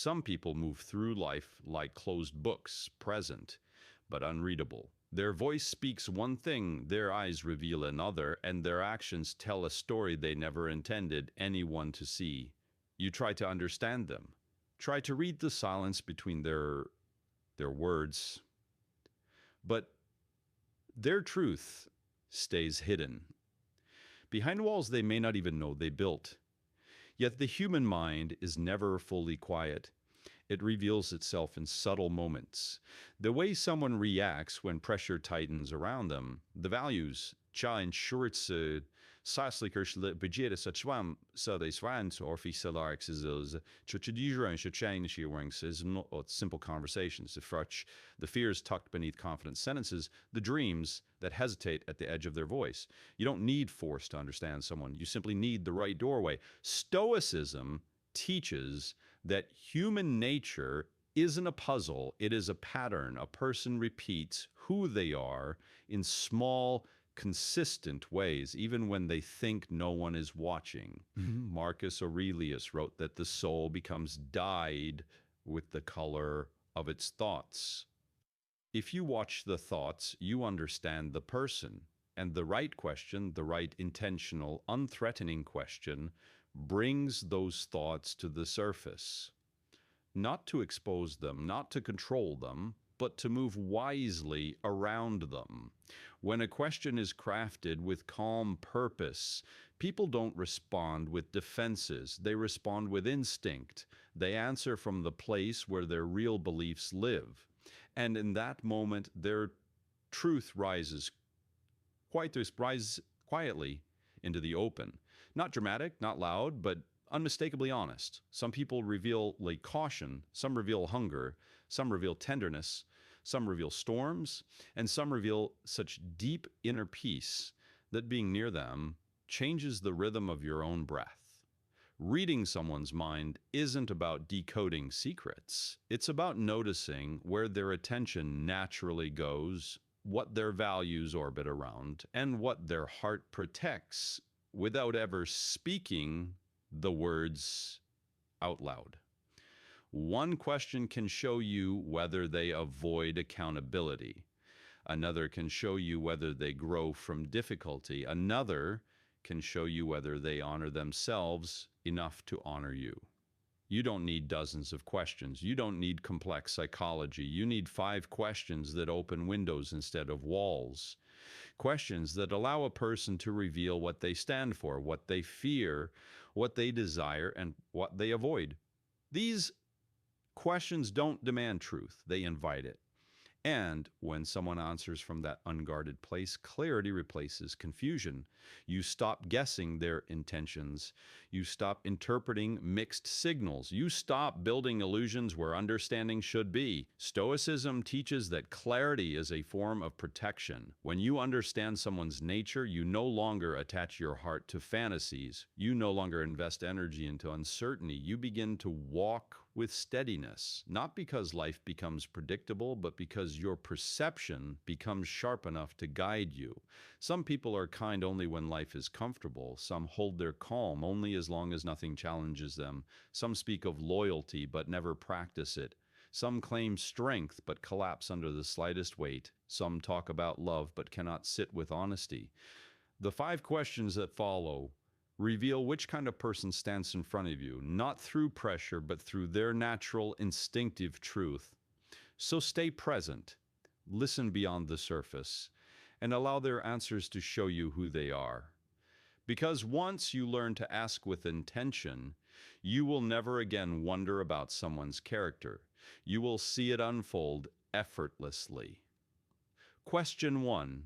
Some people move through life like closed books, present, but unreadable. Their voice speaks one thing, their eyes reveal another, and their actions tell a story they never intended anyone to see. You try to understand them. Try to read the silence between their words, but their truth stays hidden. Behind walls they may not even know they built. Yet the human mind is never fully quiet. It reveals itself in subtle moments. The way someone reacts when pressure tightens around them, the values, tja insurance saslikers budget such one so they swans or fisalarx is chuchidijran change is not simple conversations. The fears tucked beneath confident sentences, the dreams that hesitate at the edge of their voice. You don't need force to understand someone. You simply need the right doorway. Stoicism teaches that human nature isn't a puzzle, it is a pattern. A person repeats who they are in small, consistent ways, even when they think no one is watching. Marcus Aurelius wrote that the soul becomes dyed with the color of its thoughts. If you watch the thoughts, you understand the person. And the right question, the right intentional, unthreatening question, brings those thoughts to the surface. Not to expose them, not to control them, but to move wisely around them. When a question is crafted with calm purpose, people don't respond with defenses. They respond with instinct. They answer from the place where their real beliefs live. And in that moment, their truth rises quietly into the open. Not dramatic, not loud, but unmistakably honest. Some people reveal like caution, some reveal hunger, some reveal tenderness, some reveal storms, and some reveal such deep inner peace that being near them changes the rhythm of your own breath. Reading someone's mind isn't about decoding secrets. It's about noticing where their attention naturally goes, what their values orbit around, and what their heart protects without ever speaking the words out loud. One question can show you whether they avoid accountability. Another can show you whether they grow from difficulty. Another can show you whether they honor themselves enough to honor you. You don't need dozens of questions. You don't need complex psychology. You need 5 questions that open windows instead of walls. Questions that allow a person to reveal what they stand for, what they fear, what they desire, and what they avoid. These questions don't demand truth, they invite it. And when someone answers from that unguarded place, clarity replaces confusion. You stop guessing their intentions. You stop interpreting mixed signals. You stop building illusions where understanding should be. Stoicism teaches that clarity is a form of protection. When you understand someone's nature, you no longer attach your heart to fantasies. You no longer invest energy into uncertainty. You begin to walk with steadiness, not because life becomes predictable, but because your perception becomes sharp enough to guide you. Some people are kind only when life is comfortable. Some hold their calm only as long as nothing challenges them. Some speak of loyalty but never practice it. Some claim strength but collapse under the slightest weight. Some talk about love but cannot sit with honesty. The 5 questions that follow reveal which kind of person stands in front of you, not through pressure, but through their natural, instinctive truth. So stay present, listen beyond the surface, and allow their answers to show you who they are. Because once you learn to ask with intention, you will never again wonder about someone's character. You will see it unfold effortlessly. Question 1.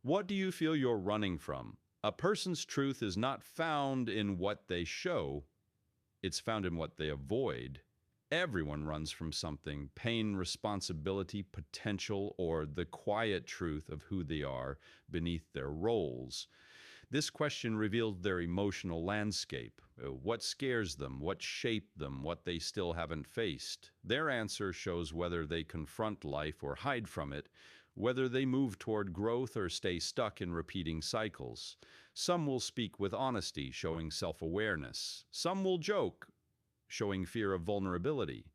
What do you feel you're running from? A person's truth is not found in what they show, it's found in what they avoid. Everyone runs from something: pain, responsibility, potential, or the quiet truth of who they are beneath their roles. This question reveals their emotional landscape. What scares them? What shaped them? What they still haven't faced? Their answer shows whether they confront life or hide from it, whether they move toward growth or stay stuck in repeating cycles. Some will speak with honesty, showing self-awareness. Some will joke, showing fear of vulnerability.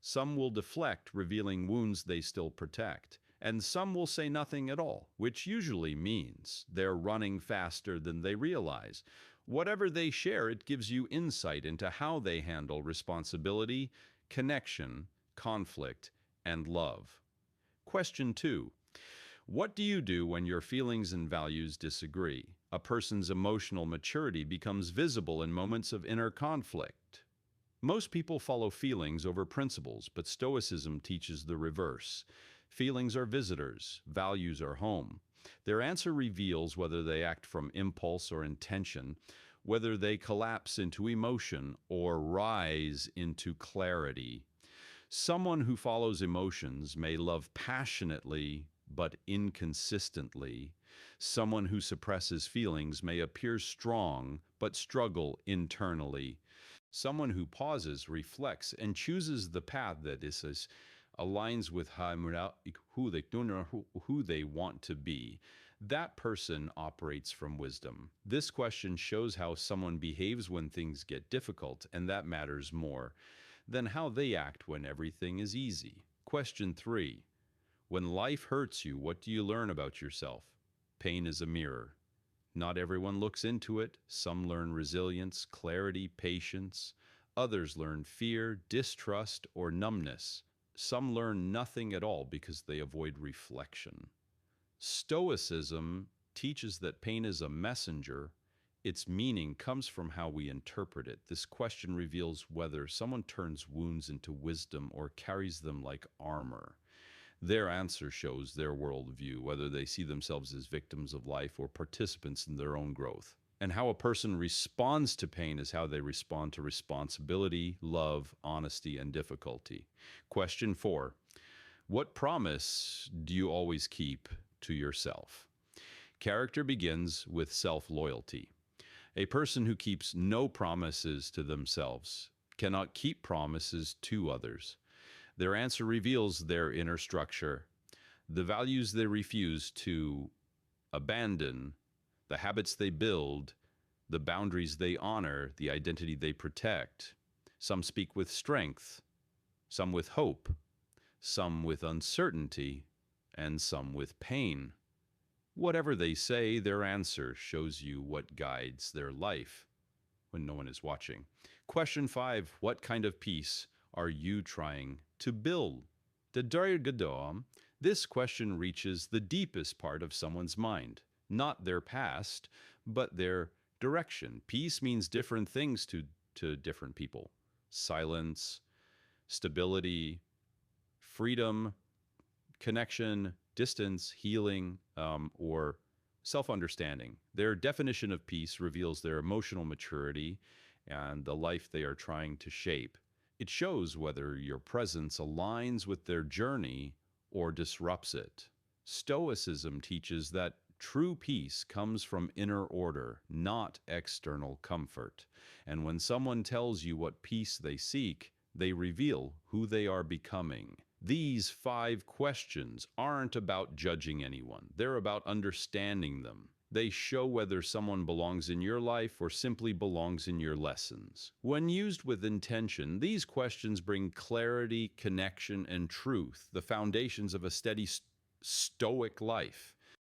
Some will deflect, revealing wounds they still protect. And some will say nothing at all, which usually means they're running faster than they realize. Whatever they share, it gives you insight into how they handle responsibility, connection, conflict, and love. Question 2. What do you do when your feelings and values disagree? A person's emotional maturity becomes visible in moments of inner conflict. Most people follow feelings over principles, but Stoicism teaches the reverse. Feelings are visitors, values are home. Their answer reveals whether they act from impulse or intention, whether they collapse into emotion or rise into clarity. Someone who follows emotions may love passionately but inconsistently. Someone who suppresses feelings may appear strong but struggle internally. Someone who pauses, reflects, and chooses the path that aligns with who they want to be, that person operates from wisdom. This question shows how someone behaves when things get difficult, and that matters more than how they act when everything is easy. Question 3. When life hurts you, what do you learn about yourself? Pain is a mirror. Not everyone looks into it. Some learn resilience, clarity, patience. Others learn fear, distrust, or numbness. Some learn nothing at all because they avoid reflection. Stoicism teaches that pain is a messenger. Its meaning comes from how we interpret it. This question reveals whether someone turns wounds into wisdom or carries them like armor. Their answer shows their worldview, whether they see themselves as victims of life or participants in their own growth. And how a person responds to pain is how they respond to responsibility, love, honesty, and difficulty. Question 4. What promise do you always keep to yourself? Character begins with self-loyalty. A person who keeps no promises to themselves cannot keep promises to others. Their answer reveals their inner structure, the values they refuse to abandon, the habits they build, the boundaries they honor, the identity they protect. Some speak with strength, some with hope, some with uncertainty, and some with pain. Whatever they say, their answer shows you what guides their life when no one is watching. Question 5. What kind of peace are you trying to build? This question reaches the deepest part of someone's mind, not their past, but their direction. Peace means different things to different people. Silence, stability, freedom, connection, distance, healing, or self-understanding. Their definition of peace reveals their emotional maturity and the life they are trying to shape. It shows whether your presence aligns with their journey or disrupts it. Stoicism teaches that true peace comes from inner order, not external comfort. And when someone tells you what peace they seek, they reveal who they are becoming. These 5 questions aren't about judging anyone. They're about understanding them. They show whether someone belongs in your life or simply belongs in your lessons. When used with intention, these questions bring clarity, connection, and truth, the foundations of a steady, stoic life.